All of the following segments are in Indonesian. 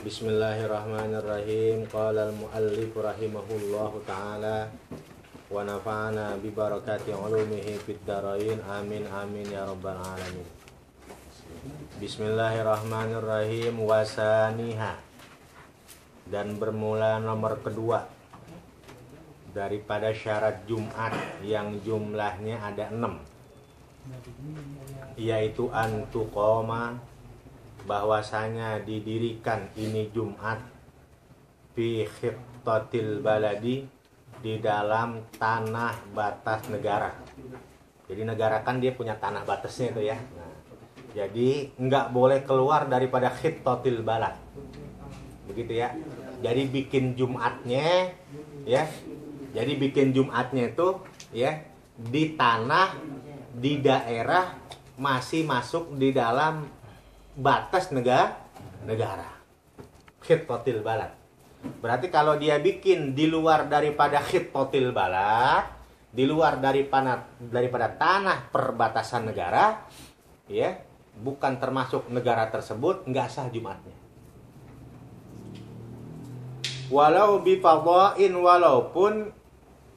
Bismillahirrahmanirrahim. Qala al-muallif rahimahullahu ta'ala wa nafa'ana bi barakati ulumihi fid dharain. Amin amin ya rabbal alamin. Bismillahirrahmanirrahim. Wasaniha, dan bermula nomor kedua daripada syarat Jumat yang jumlahnya ada 6, yaitu antuqoma, bahwasanya didirikan ini Jumat fi khittatil baladi, di dalam tanah batas negara. Jadi negara kan dia punya tanah batasnya itu ya. Nah, jadi nggak boleh keluar daripada khittatil balad. Begitu ya. Jadi bikin Jumatnya ya. Jadi bikin Jumatnya itu ya di tanah, di daerah masih masuk di dalam batas negara. Khittatil balad. Berarti kalau dia bikin di luar daripada khittatil balad, di luar daripada tanah perbatasan negara, ya, bukan termasuk negara tersebut, nggak sah Jumatnya. Walau bifadhain, walaupun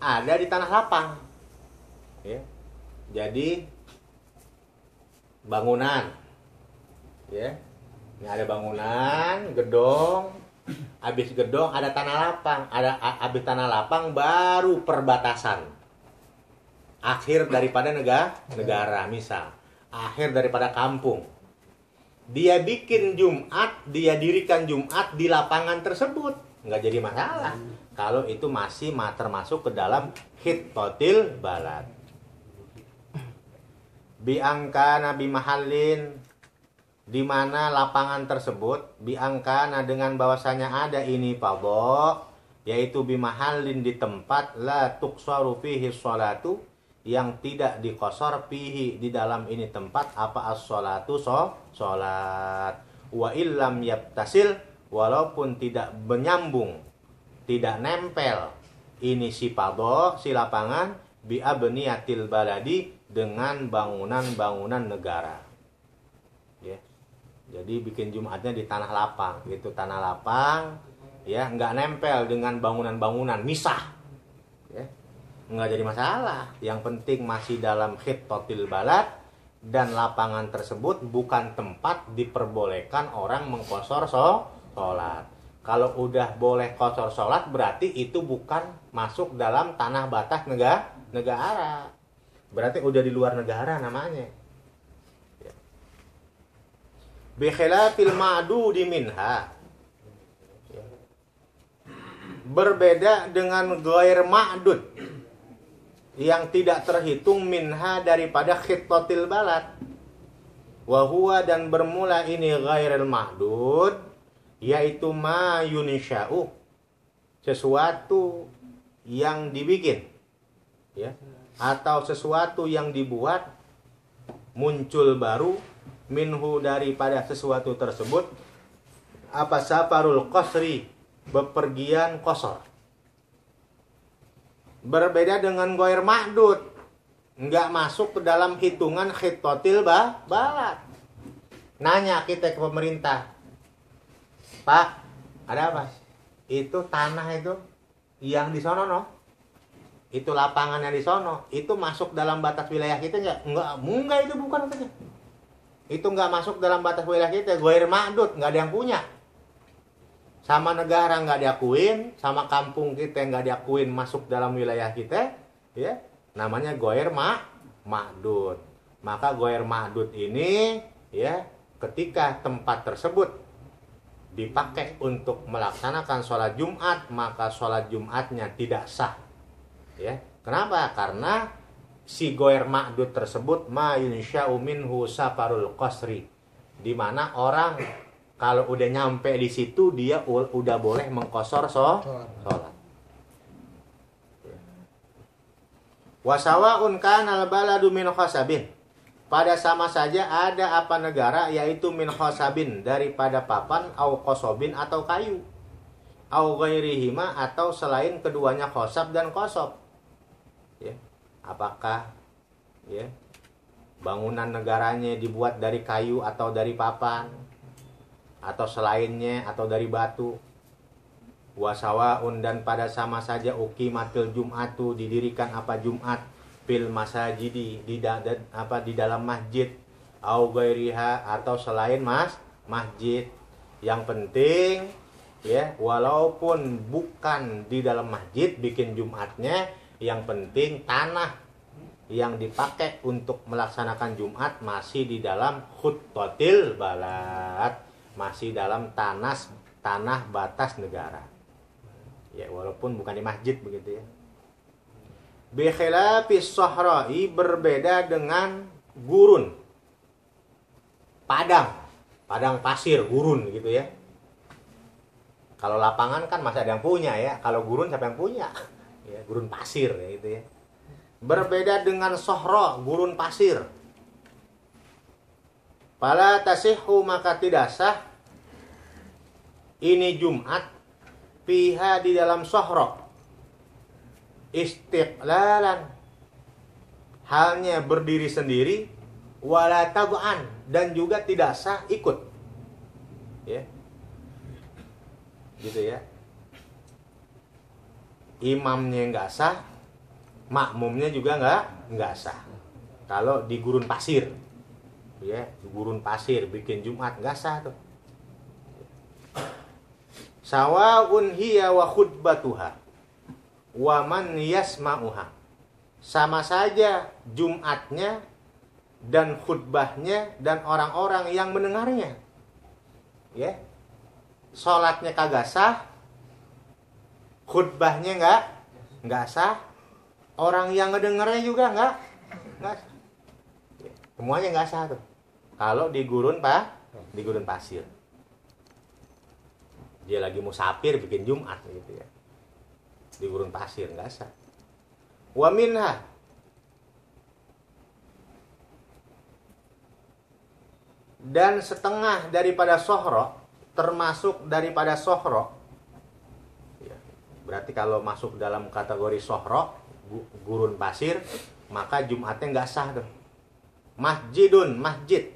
ada di tanah lapang. Ya. Jadi bangunan, ya, ini ada bangunan, gedung, habis gedung ada tanah lapang, habis tanah lapang baru perbatasan, akhir daripada negara, misal, akhir daripada kampung. Dia bikin Jumat, dia dirikan Jumat di lapangan tersebut, nggak jadi masalah. Kalau itu masih termasuk ke dalam khittatil balad. Biangka nabi mahallin, di mana lapangan tersebut biangkana dengan bahwasanya ada ini fadha, yaitu bimahallin di tempat la tuqsaru fihi sholatu, yang tidak dikosor fihi di dalam ini tempat apa as-sholatu sholat, wa illam yattasil, walaupun tidak menyambung, tidak nempel ini si fadha, si lapangan, bi abniyatil baladi, dengan bangunan-bangunan negara. Ya. Jadi bikin Jumatnya di tanah lapang, itu tanah lapang, ya, nggak nempel dengan bangunan-bangunan, misah, ya, nggak jadi masalah. Yang penting masih dalam khittatil balad, dan lapangan tersebut bukan tempat diperbolehkan orang mengkosor sholat. Kalau udah boleh kosor sholat, berarti itu bukan masuk dalam tanah batas negara, berarti udah di luar negara namanya. Bikhilafil ma'dudi minha, berbeda dengan ghair ma'dud, yang tidak terhitung minha daripada khittatil balad. Wa huwa, dan bermula ini ghairil ma'dud, yaitu ma yunsha'u, sesuatu yang dibikin, ya, atau sesuatu yang dibuat, muncul baru, minhu daripada sesuatu tersebut, apa safarul qasri, bepergian qasar. Berbeda dengan ghair ma'dud, enggak masuk ke dalam hitungan khittatil balad. Nanya kita ke pemerintah, Pak, ada apa? Itu tanah itu yang di sono, no? Itu lapangan yang di sono, itu masuk dalam batas wilayah kita enggak, itu bukan katanya. Itu nggak masuk dalam batas wilayah kita, ghair ma'dud, nggak ada yang punya. Sama negara nggak diakuin, sama kampung kita nggak diakuin masuk dalam wilayah kita, ya, namanya ghair ma'dud. Maka ghair ma'dud ini, ya, ketika tempat tersebut dipakai untuk melaksanakan sholat Jumat, maka sholat Jumatnya tidak sah. Ya, kenapa? Karena si ghair ma'dud tersebut ma yunsha'u minhu safarul qasri, di mana orang kalau udah nyampe di situ dia udah boleh mengkosor sholat. Wasawa'un kana al-baladu min khasabin, pada sama saja ada apa negara, yaitu min khasabin, daripada papan, au qasobin, atau kayu, au ghairihima, atau selain keduanya khasab dan qasob. Ya. Apakah, ya, bangunan negaranya dibuat dari kayu atau dari papan, atau selainnya atau dari batu. Wasawaun dan pada sama saja uqimatil jum'atu didirikan apa Jumat fil masajidi di dalam masjid au ghairiha atau selain masjid. Yang penting ya, walaupun bukan di dalam masjid bikin Jumatnya, yang penting tanah yang dipakai untuk melaksanakan Jumat masih di dalam khutbatil balad, masih dalam tanah batas negara. Ya, walaupun bukan di masjid begitu ya. Bi khilafis sahra'i, berbeda dengan gurun. Padang pasir, gurun gitu ya. Kalau lapangan kan masih ada yang punya ya. Kalau gurun siapa yang punya? Ya, gurun pasir ya gitu ya. Berbeda dengan sohro, gurun pasir. Fala tasihhu, maka tidak sah ini Jumat fiha di dalam sohro istiqlalan, halnya berdiri sendiri, wala tab'an, dan juga tidak sah ikut. Ya. Gitu ya. Imamnya nggak sah, makmumnya juga nggak sah. Kalau di gurun pasir, ya, di gurun pasir bikin Jumat nggak sah tuh. Sawaun hiya wa khutbatuha wa man yasma'uha. Sama saja Jumatnya dan khutbahnya dan orang-orang yang mendengarnya. Ya. Salatnya kagak sah, khutbahnya nggak sah, orang yang ngedengarnya juga nggak sah. Semuanya nggak sah tuh. Kalau di gurun pasir. Dia lagi musafir bikin Jumat gitu ya. Di gurun pasir nggak sah. Wa minha, dan setengah daripada sohro, termasuk daripada sohro ya, berarti kalau masuk dalam kategori sohro, gurun pasir, maka Jumatnya nggak sah tuh. Masjidun, masjid,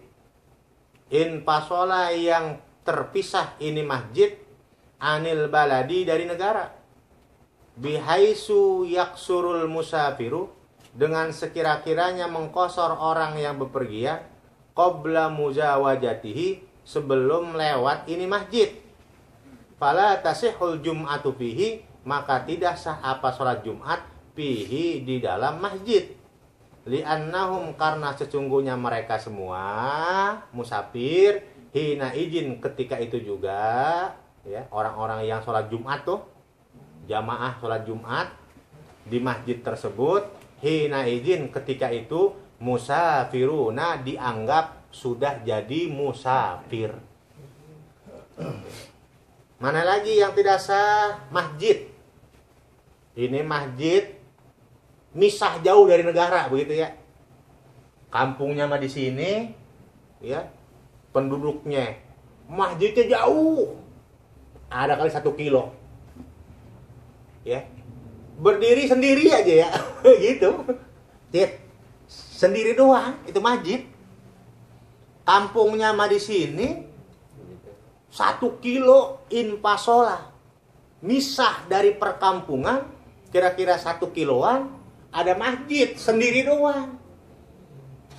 in pasola, yang terpisah ini masjid, anil baladi, dari negara, bihaisu yaksurul musafiru, dengan sekira-kiranya mengkosor orang yang bepergian, qabla muzawajatihi, sebelum lewat ini masjid. Fala tasihul jum'atu fihi, maka tidak sah apa sholat Jumat fihi, di dalam masjid. Li'annahum, karena sesungguhnya mereka semua musafir, hina izin, ketika itu juga ya, orang-orang yang sholat Jumat tuh, jamaah sholat Jumat di masjid tersebut, hina izin, ketika itu musafiruna, dianggap sudah jadi musafir. Mana lagi yang tidak sah? Masjid. Ini masjid misah jauh dari negara begitu ya. Kampungnya mah di sini ya. Penduduknya, masjidnya jauh. Ada kali 1 kilo. Ya. Berdiri sendiri aja ya. Gitu. Sendiri doang itu masjid. Kampungnya mah di sini 1 kilo in pasola. Misah dari perkampungan kira-kira 1 kiloan, ada masjid sendiri doang.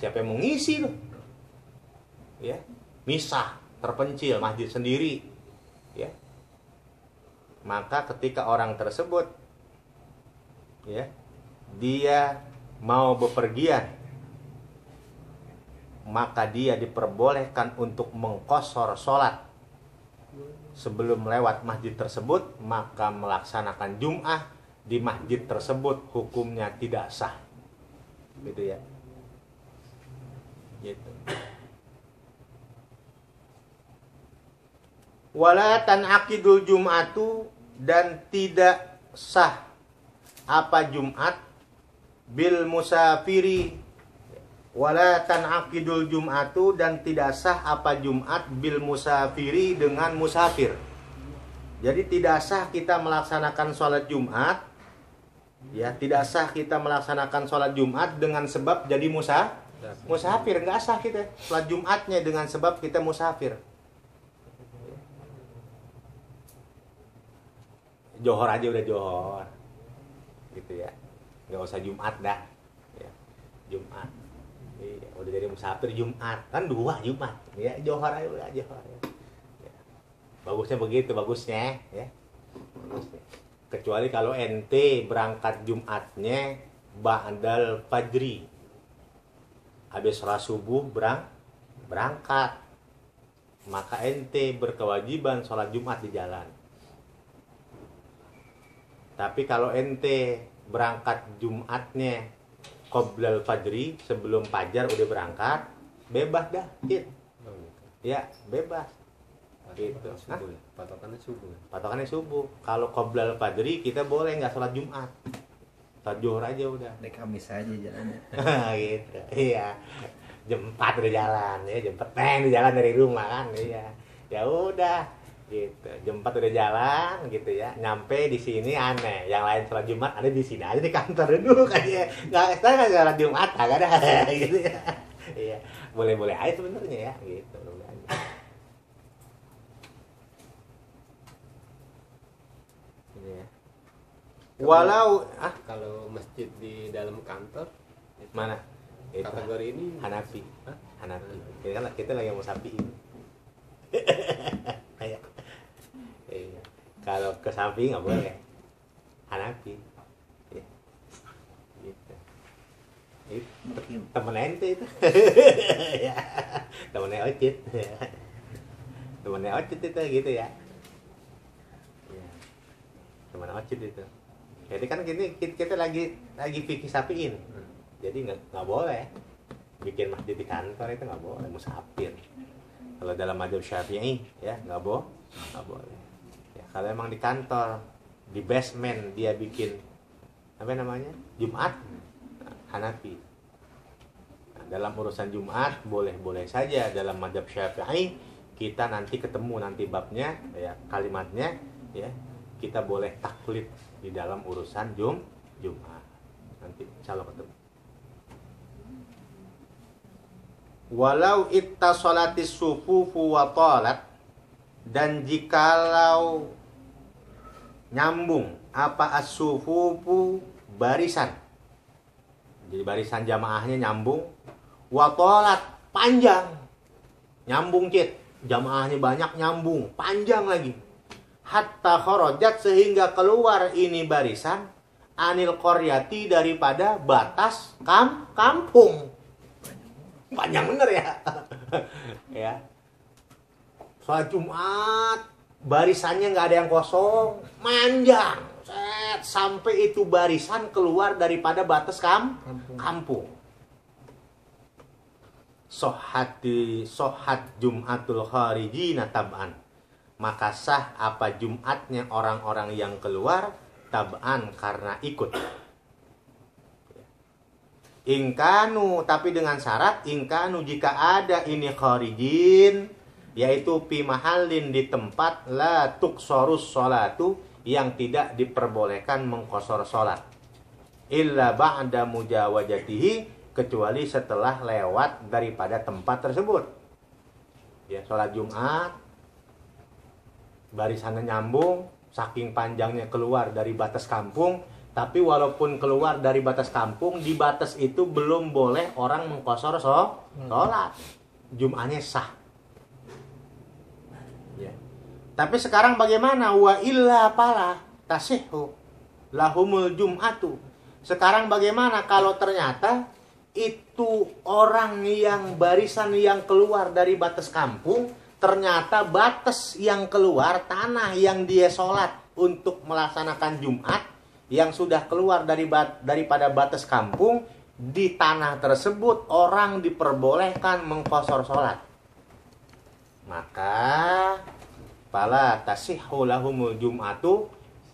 Siapa yang mau ngisi loh? Ya, misah, terpencil, masjid sendiri. Ya. Maka ketika orang tersebut ya, dia mau bepergian, maka dia diperbolehkan untuk mengqashar sholat sebelum lewat masjid tersebut, maka melaksanakan Jum'ah di masjid tersebut hukumnya tidak sah. Gitu ya. Gitu. Wala tan'aqidul Jum'atu, dan tidak sah apa Jumat bil musafiri. Wala tan'aqidul Jum'atu, dan tidak sah apa Jumat bil musafiri, dengan musafir. Jadi tidak sah kita melaksanakan sholat Jumat, ya, tidak sah kita melaksanakan sholat Jumat dengan sebab jadi musafir. Nggak sah kita sholat Jumatnya dengan sebab kita musafir. Johor aja udah johor. Gitu ya. Nggak usah Jumat dah. Ya. Jumat. Iya, udah jadi musafir Jumat. Kan 2 Jumat. Ya, johor aja udah johor. Ya. Bagusnya begitu, bagusnya ya. Bagusnya. Kecuali kalau ente berangkat Jumatnya ba'dal fajri. Habis sholat subuh berangkat. Maka ente berkewajiban sholat Jumat di jalan. Tapi kalau ente berangkat Jumatnya qoblal fajri, sebelum fajar udah berangkat, bebas dah, Cid. Ya, bebas. Gitu. Subuh, patokannya subuh. Patokannya subuh. Kalau qoblal fajri kita boleh nggak sholat Jumat. Sholat Zuhur aja udah. Naik Kamis aja jalannya. Gitu. Iya. Jam 4 udah jalan ya, jam 4 udah jalan dari rumah kan. Iya. Ya udah gitu. Jam 4 udah jalan gitu ya. Nyampe di sini aneh. Yang lain sholat Jumat ada di sini aja di kantor dulu kayak enggak saya sholat Jumat agak ada gitu ya. Iya. Boleh-boleh aja sebenarnya ya gitu. Walau kalau masjid di dalam kantor mana? Itu kategori ini Hanafi. Hah? Hanafi. Kita lagi mau sapiin. Kayak iya. Kalau ke sapi nggak boleh. Hanafi. Ya. Gitu. Itu temen ente itu. Ya. Temennya Ocit. Temennya Ocit itu gitu ya. Ya. Temen Ocit itu. Jadi kan kita lagi fikih sapiin. Jadi nggak boleh bikin masjid di kantor, itu nggak boleh, musafir. Kalau dalam mazhab Syafi'i ya nggak boleh. Ya, kalau emang di kantor di basement dia bikin apa namanya Jumat, Hanafi. Nah, dalam urusan Jumat boleh saja dalam mazhab Syafi'i. Kita nanti ketemu nanti babnya ya, kalimatnya ya, kita boleh taklid di dalam urusan Jumat. Nanti insyaallah ketemu. Walau ittasalatis sufufu wa talat, dan jikalau nyambung apa as-sufufu barisan. Jadi barisan jamaahnya nyambung, wa talat panjang. Nyambung, Cid. Jamaahnya banyak nyambung, panjang lagi. Hatta kharajat sehingga keluar ini barisan anil qaryati daripada batas kampung. Panjang bener ya. Ya. Sholat Jumat barisannya nggak ada yang kosong, manjang. Sampai itu barisan keluar daripada batas kampung. Sohat Jumatul kharijina tab'an. Maka sah apa Jumatnya orang-orang yang keluar tab'an karena ikut. Ingkanu, tapi dengan syarat ingkanu jika ada ini kharijin, yaitu fi mahallin di tempat la tuqsarus sholatu, yang tidak diperbolehkan mengqasar salat. Illa ba'da mujawajatihi, kecuali setelah lewat daripada tempat tersebut. Ya, sholat Jumat barisannya nyambung, saking panjangnya keluar dari batas kampung, tapi walaupun keluar dari batas kampung, di batas itu belum boleh orang mengqasar sholat. Jumatnya sah. Ya. Tapi sekarang bagaimana? Wa illa pala tasihhu lahumul jum'atu. Sekarang bagaimana kalau ternyata itu orang yang barisan yang keluar dari batas kampung, ternyata batas yang keluar, tanah yang dia sholat untuk melaksanakan Jumat, yang sudah keluar daripada batas kampung, di tanah tersebut orang diperbolehkan mengqasar sholat. Maka pala tasihhu lahumul jum'atu,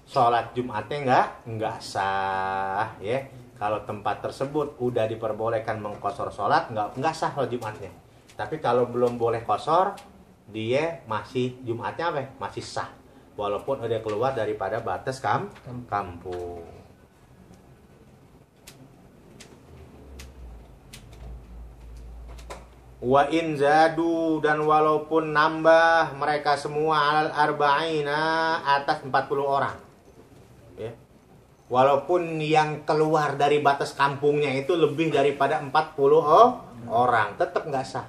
sholat Jumatnya enggak sah ya. Kalau tempat tersebut udah diperbolehkan mengqasar sholat, enggak sah sholat Jumatnya. Tapi kalau belum boleh qasar, dia masih Jumatnya apa? Masih sah. Walaupun udah keluar daripada batas kampung. Wa in zadu, dan walaupun nambah mereka semua alal arba'ina atas 40 orang. Ya. Walaupun yang keluar dari batas kampungnya itu lebih daripada 40 orang, tetap nggak sah.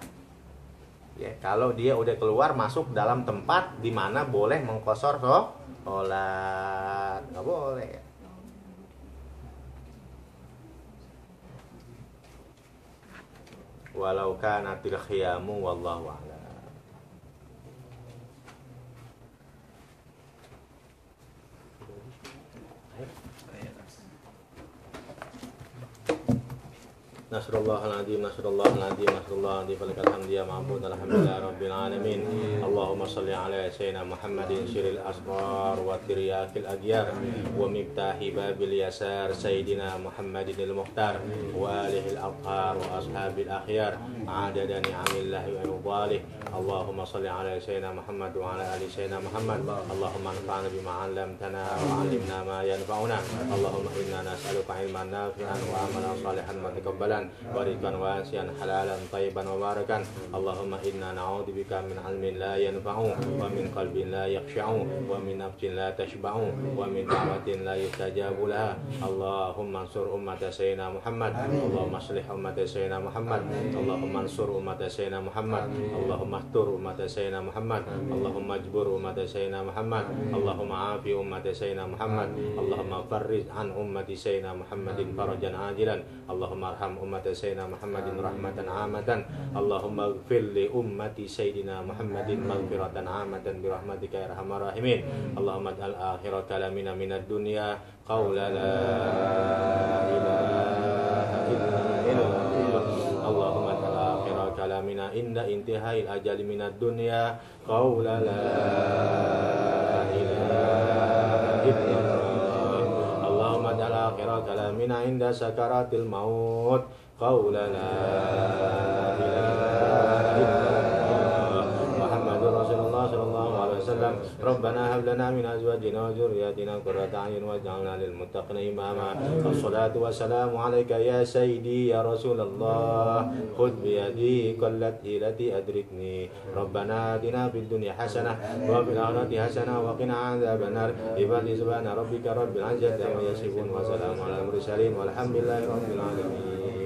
Ya, kalau dia udah keluar masuk dalam tempat di mana boleh mengkosor sholat, nggak boleh. Walau kanatil khiyamu wallahu a'lam. Nasrullahal-azim, nasrullahal-azim, nasrullahal-azim, falakal hamdi ya ma'bud, alhamdulillah rabbil alamin. Allahumma salli ala sayyidina Muhammadin syiril asrar wa tiryakil agyar wa miftahi babil yasar sayyidina Muhammadin al-muhtar wa alihil athhar wa ashabil akhyar adada ni'amillahi wa mudalih. Allahumma salli ala sayyidina Muhammad wa ala ali sayyidina Muhammad. Allahumma anfa'na bima 'allamtana wa 'allimna ma yanfa'una. Allahumma inna nas'aluka ilman nafi'an wa amalan salihan mutakabbalan wa rizqan wasi'an halalan thayyiban wa barakan. Allahumma inna na'udzubika min 'ilmin la yanfa'u wa min qalbin la yakhsha'u wa min nafsin la tashba'u wa min da'watin la yustajabu laha. Allahumma ansur ummata sayyidina Muhammad. Allahumma aslih ummata sayyidina Muhammad. Allahumma ansur ummata sayyidina Muhammad. Allahumma ahtur ummata sayyidina Muhammad. Allahumma ajbur ummata sayyidina Muhammad. Allahumma afi ummata sayyidina Muhammad. Allahumma farrij an ummati sayyidina Muhammadin farajan ajilan. Allahumma arham ummata sayyidina Muhammadin rahmatan amatan. Allahumma ighfir li ummati sayyidina Muhammadin maghfiratan amatan bi rahmatika ya arhamar rahimin. Allahumma ij'al akhir kalamina minad dunya qawla la ilaha illa Allah. Allahumma ij'al akhir kalamina inda intihail ajali minad dunya qawla la ilaha illa Allah. Allahumma ij'al akhir kalamina inda sakaratil maut qawla la ilaha illallah. Muhammadur Rasulullah sallallahu alaihi wasallam. Rabbana hab lana min azwajina wa dhurriyyatina qurrata a'yun waj'alna lil muttaqina imama. Wassalatu wassalamu alayka ya sayyidi ya Rasulullah. Khudh bi yadi qallati lati adrikni. Rabbana atina fid dunya hasanah wa fil akhirati hasanah wa qina adzabannar. Ibadi subhana rabbika rabbil izzati amma yasifun wa salamun alal mursalin walhamdulillahi rabbil alamin.